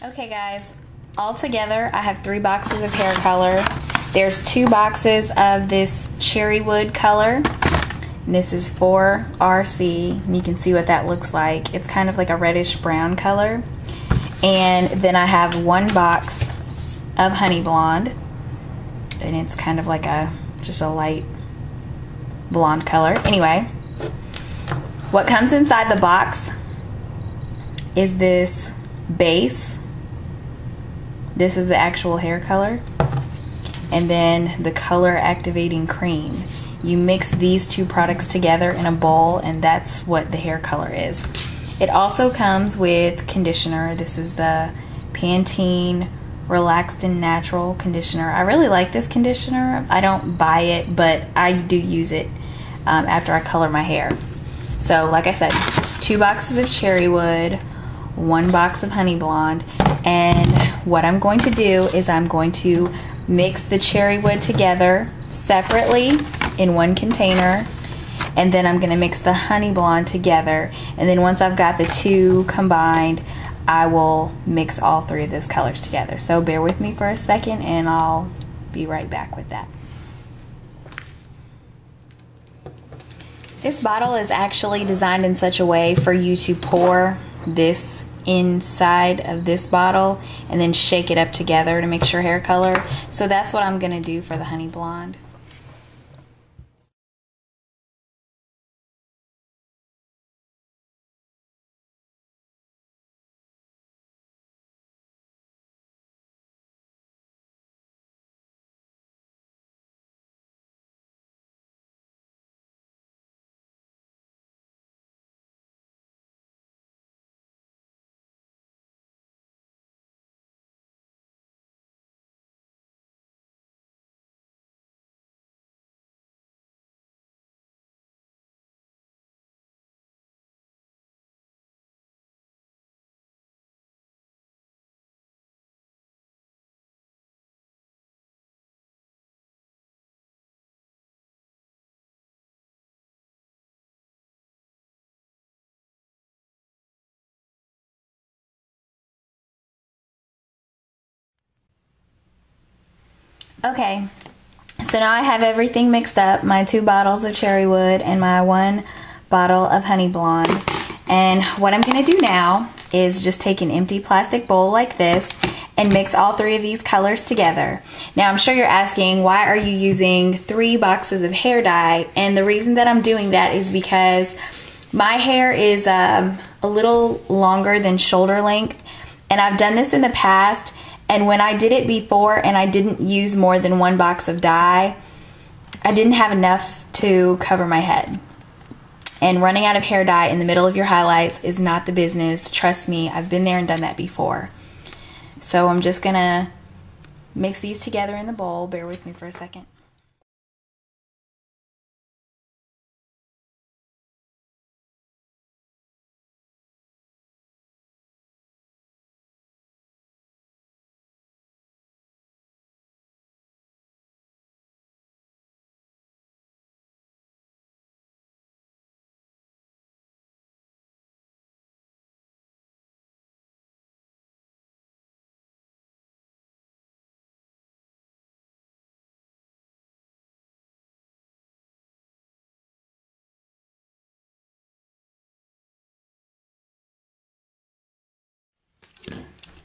Okay guys, all together I have 3 boxes of hair color. There's 2 boxes of this cherry wood color. And this is 4RC, and you can see what that looks like. It's kind of like a reddish brown color. And then I have 1 box of honey blonde, and it's kind of like just a light blonde color. Anyway, what comes inside the box is this base. This is the actual hair color, and then the color activating cream. You mix these 2 products together in a bowl, and that's what the hair color is. It also comes with conditioner. This is the Pantene Relaxed and Natural conditioner. I really like this conditioner. I don't buy it, but I do use it after I color my hair. So like I said, 2 boxes of cherry wood, 1 box of honey blonde, and what I'm going to do is I'm going to mix the cherry wood together separately in 1 container, and then I'm going to mix the honey blonde together, and then once I've got the 2 combined, I will mix all 3 of those colors together. So bear with me for a second and I'll be right back with that. This bottle is actually designed in such a way for you to pour this inside of this bottle and then shake it up together to mix your hair color. So that's what I'm going to do for the honey blonde. Okay, so now I have everything mixed up, my 2 bottles of cherry wood and my 1 bottle of honey blonde. And what I'm going to do now is just take an empty plastic bowl like this and mix all 3 of these colors together. Now I'm sure you're asking, why are you using 3 boxes of hair dye? And the reason that I'm doing that is because my hair is a little longer than shoulder length, and I've done this in the past. And when I did it before and I didn't use more than 1 box of dye, I didn't have enough to cover my head. And running out of hair dye in the middle of your highlights is not the business. Trust me, I've been there and done that before. So I'm just gonna mix these together in the bowl. Bear with me for a second.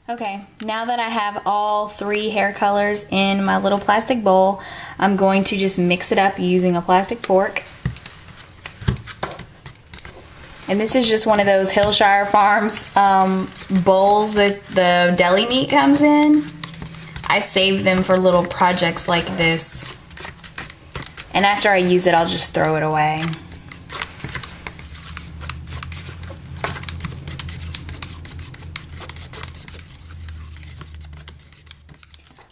Okay, now that I have all 3 hair colors in my little plastic bowl, I'm going to just mix it up using a plastic fork. And this is just one of those Hillshire Farms bowls that the deli meat comes in. I save them for little projects like this. And after I use it, I'll just throw it away.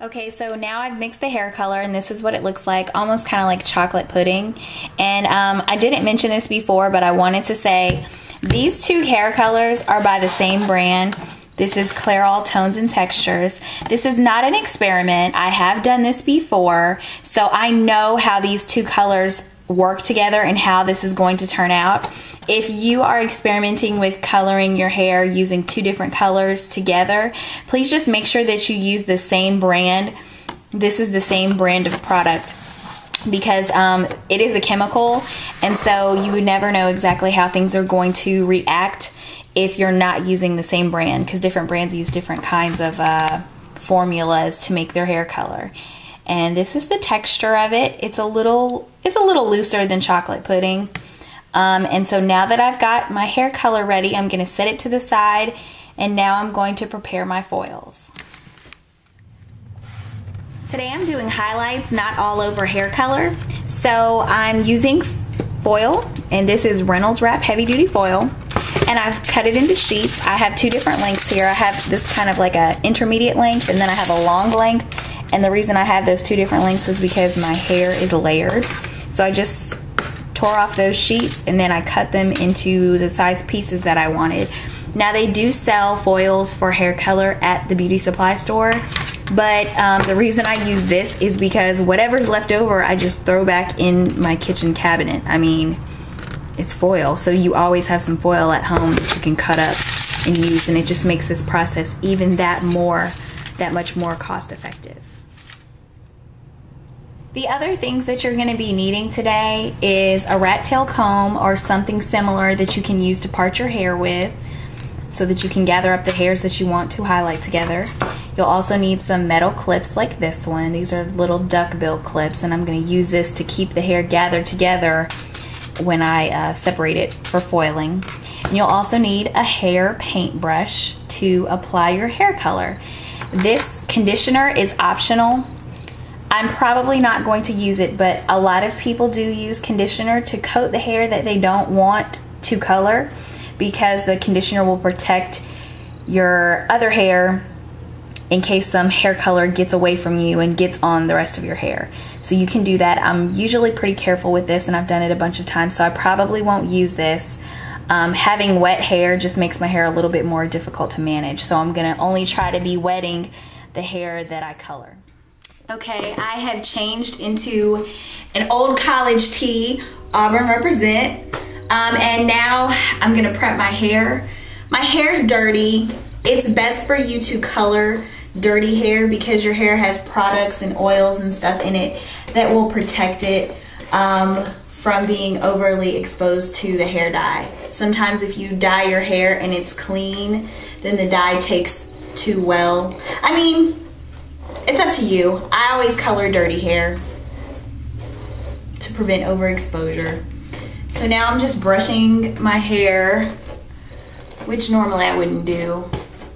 Okay, so now I've mixed the hair color, and this is what it looks like, almost kind of like chocolate pudding. And I didn't mention this before, but I wanted to say these 2 hair colors are by the same brand. This is Clairol Tones and Textures. This is not an experiment. I have done this before, so I know how these 2 colors work together and how this is going to turn out. If you are experimenting with coloring your hair using two different colors together, please just make sure that you use the same brand. This is the same brand of product, because it is a chemical, and so you would never know exactly how things are going to react if you're not using the same brand, because different brands use different kinds of formulas to make their hair color. And this is the texture of it. It's a little looser than chocolate pudding. And so now that I've got my hair color ready, I'm going to set it to the side, and now I'm going to prepare my foils. Today I'm doing highlights, not all over hair color. So I'm using foil, and this is Reynolds Wrap Heavy Duty Foil, and I've cut it into sheets. I have two different lengths here. I have this kind of like a intermediate length, and then I have a long length. And the reason I have those two different lengths is because my hair is layered. So I just tore off those sheets, and then I cut them into the size pieces that I wanted. Now they do sell foils for hair color at the beauty supply store, but the reason I use this is because whatever's left over I just throw back in my kitchen cabinet. I mean, it's foil, so you always have some foil at home that you can cut up and use, and it just makes this process even that much more cost effective. The other things that you're going to be needing today is a rat tail comb or something similar that you can use to part your hair with, so that you can gather up the hairs that you want to highlight together. You'll also need some metal clips like this one. These are little duckbill clips, and I'm going to use this to keep the hair gathered together when I separate it for foiling. And you'll also need a hair paintbrush to apply your hair color. This conditioner is optional. I'm probably not going to use it, but a lot of people do use conditioner to coat the hair that they don't want to color, because the conditioner will protect your other hair in case some hair color gets away from you and gets on the rest of your hair. So you can do that. I'm usually pretty careful with this, and I've done it a bunch of times, so I probably won't use this. Having wet hair just makes my hair a little bit more difficult to manage, so I'm gonna only try to be wetting the hair that I color. Okay, I have changed into an old college tee, Auburn represent. And now I'm gonna prep my hair. My hair's dirty. It's best for you to color dirty hair because your hair has products and oils and stuff in it that will protect it from being overly exposed to the hair dye. Sometimes if you dye your hair and it's clean, then the dye takes too well. I mean, it's up to you. I always color dirty hair to prevent overexposure. So now I'm just brushing my hair, which normally I wouldn't do,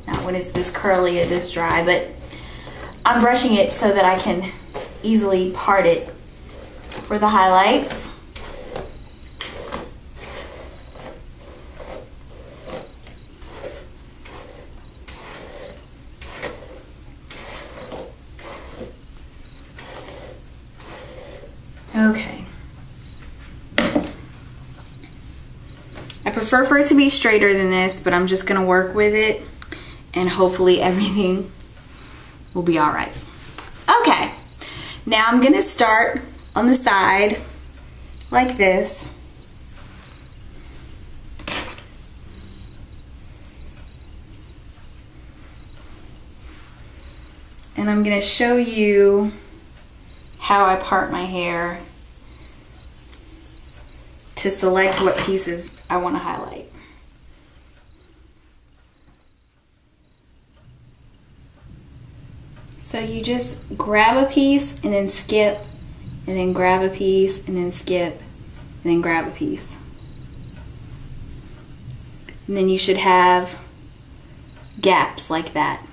not when it's this curly or this dry, but I'm brushing it so that I can easily part it for the highlights. Okay. I prefer for it to be straighter than this, but I'm just gonna work with it, and hopefully everything will be all right. Okay, now I'm gonna start on the side like this. And I'm gonna show you how I part my hair to select what pieces I want to highlight. So you just grab a piece and then skip, and then grab a piece and then skip, and then grab a piece. And then you should have gaps like that.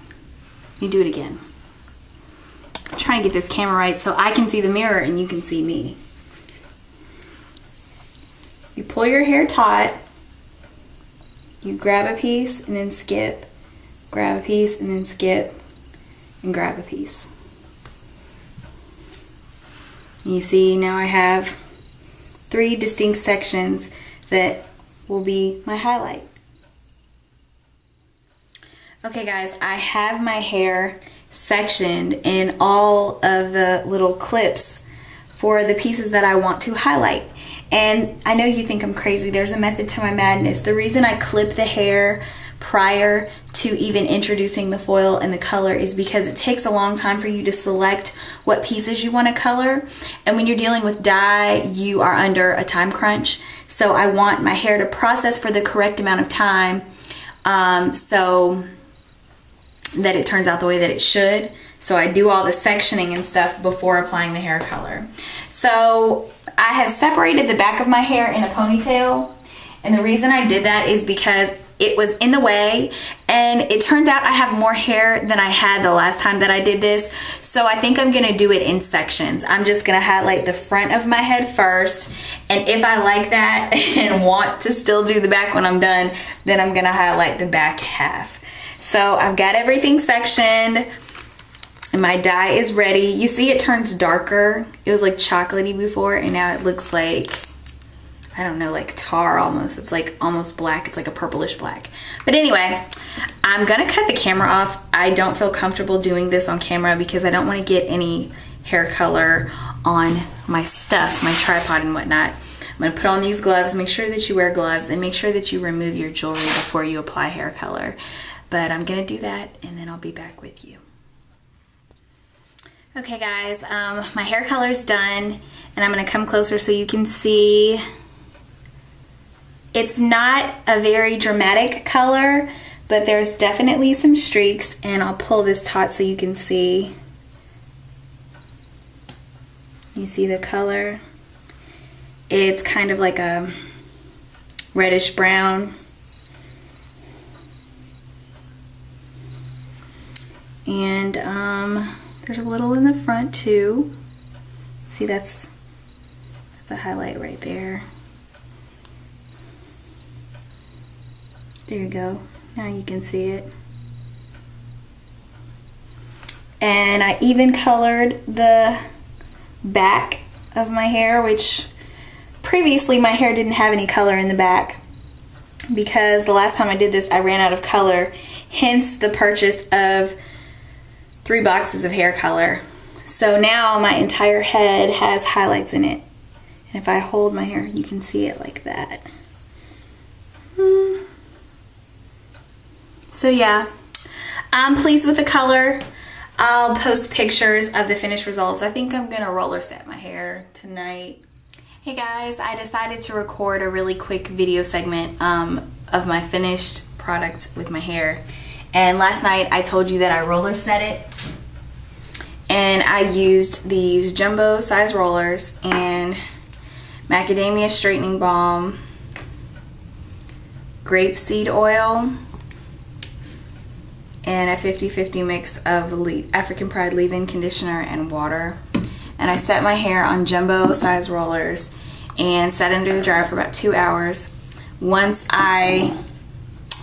You do it again. I'm trying to get this camera right so I can see the mirror and you can see me. You pull your hair taut, you grab a piece and then skip, grab a piece and then skip, and grab a piece. And you see now I have 3 distinct sections that will be my highlight. Okay guys, I have my hair sectioned, and all of the little clips for the pieces that I want to highlight. And I know you think I'm crazy. There's a method to my madness. The reason I clip the hair prior to even introducing the foil and the color is because it takes a long time for you to select what pieces you want to color. And when you're dealing with dye, you are under a time crunch. So I want my hair to process for the correct amount of time so that it turns out the way that it should. So I do all the sectioning and stuff before applying the hair color. So I have separated the back of my hair in a ponytail. And the reason I did that is because it was in the way, and it turns out I have more hair than I had the last time that I did this. So I think I'm gonna do it in sections. I'm just gonna highlight the front of my head first, and if I like that and want to still do the back when I'm done, then I'm gonna highlight the back half. So I've got everything sectioned, and my dye is ready. You see it turns darker. It was like chocolatey before, and now it looks like, I don't know, like tar almost. It's like almost black. It's like a purplish black. But anyway, I'm gonna cut the camera off. I don't feel comfortable doing this on camera because I don't want to get any hair color on my stuff, my tripod and whatnot. I'm gonna put on these gloves. Make sure that you wear gloves and make sure that you remove your jewelry before you apply hair color. But I'm gonna do that and then I'll be back with you. Okay guys, my hair color is done, and I'm gonna come closer so you can see. It's not a very dramatic color, but there's definitely some streaks, and I'll pull this taut so you can see. You see the color? It's kind of like a reddish brown. And there's a little in the front too. See, that's a highlight right there. There you go. Now you can see it. And I even colored the back of my hair, which previously my hair didn't have any color in the back because the last time I did this I ran out of color, hence the purchase of 3 boxes of hair color. So now my entire head has highlights in it. And if I hold my hair, you can see it like that. So yeah, I'm pleased with the color. I'll post pictures of the finished results. I think I'm gonna roller set my hair tonight. Hey guys, I decided to record a really quick video segment of my finished product with my hair. And last night I told you that I roller set it. And I used these jumbo size rollers and macadamia straightening balm, grapeseed oil, and a 50-50 mix of African Pride leave-in conditioner and water. And I set my hair on jumbo size rollers and set under the dryer for about 2 hours. Once I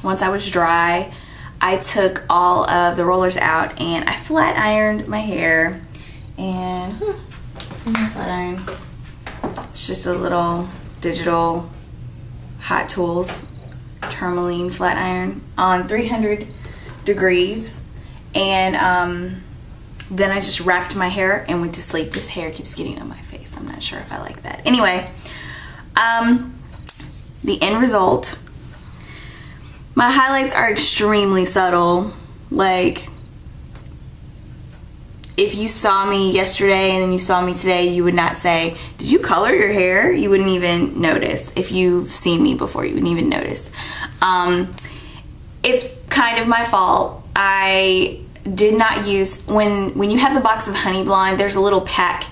was dry, I took all of the rollers out and I flat ironed my hair. And flat iron. It's just a little digital Hot Tools tourmaline flat iron on 300 degrees, and then I just wrapped my hair and went to sleep. This hair keeps getting on my face. I'm not sure if I like that. Anyway, the end result, my highlights are extremely subtle. Like, if you saw me yesterday and then you saw me today, you would not say, did you color your hair? You wouldn't even notice. If you've seen me before, you wouldn't even notice. It's kind of my fault. I did not use, when you have the box of Honey Blonde, there's a little pack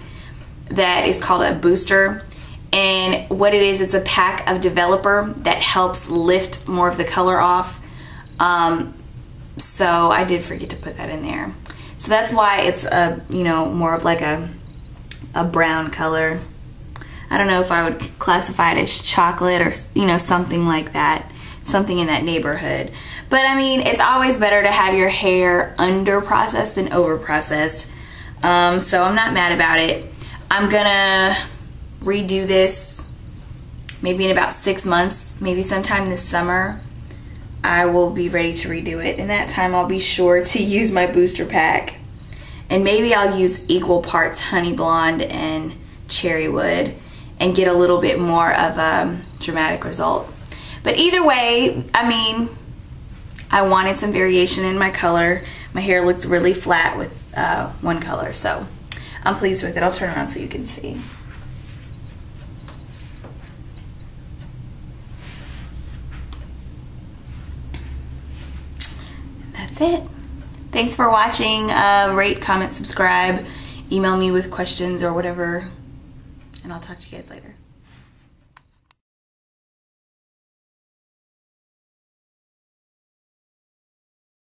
that is called a booster. And what it is, it's a pack of developer that helps lift more of the color off. So I did forget to put that in there. So that's why it's a, more of like a brown color. I don't know if I would classify it as chocolate or, something like that. Something in that neighborhood. But I mean, it's always better to have your hair under processed than over processed. So I'm not mad about it. I'm gonna redo this maybe in about 6 months, maybe sometime this summer. I will be ready to redo it. In that time, I'll be sure to use my booster pack. And maybe I'll use equal parts Honey Blonde and cherry wood and get a little bit more of a dramatic result. But either way, I mean, I wanted some variation in my color. My hair looked really flat with one color, so I'm pleased with it. I'll turn around so you can see. That's it. Thanks for watching. Rate, comment, subscribe, email me with questions or whatever, and I'll talk to you guys later.